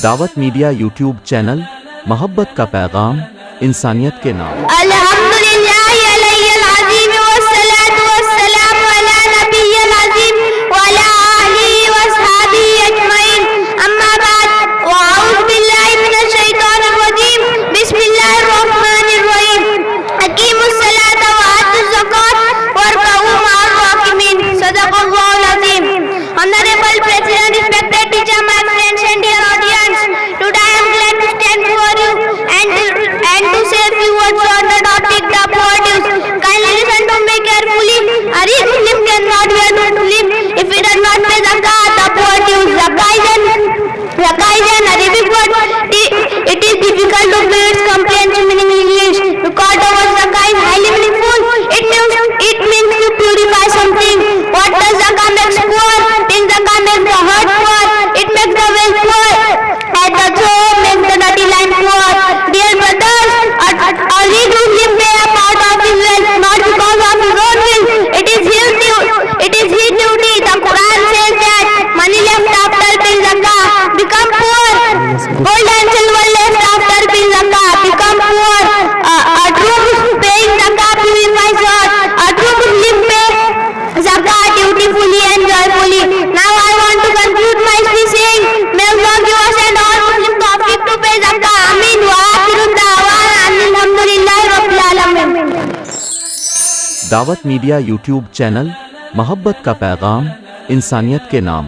दावत media YouTube channel, मोहब्बत का पैगाम, इंसानियत के नाम। Honorable President, respected teacher, my friends and dear audience, today I am glad to stand before you and to say a few words on the topic the produce. Kindly listen to me carefully. A rich Muslim cannot be a true Muslim if he does not pay zakat. The produce. Zakah is an Arabic word. It is difficult to give its comprehensive meaning in English because the word zakah is highly meaningful. It means to purify something. What does zakah makes poor? Zakah makes the heart poor, it makes the wealth poor, and the soul makes the dirty line poor. Dear brothers, a rich Muslim pay a part of his wealth not because of his own will. It is his duty. The Quran says that money left after paying zakah become poor. Gold and silver left after paying zakah become poor. A true Muslim paying zakah purifies heart. A true Muslim pay zakah dutifully and joyfully. Now I want to conclude my speech saying, may Allah give us and all Muslims tawfiq to pay zakah. Ameen. Wa akhiru da'wana alhamdulillahi rabbil alamin. दावत media YouTube channel, मोहब्बत का पैगाम, इंसानियत के नाम।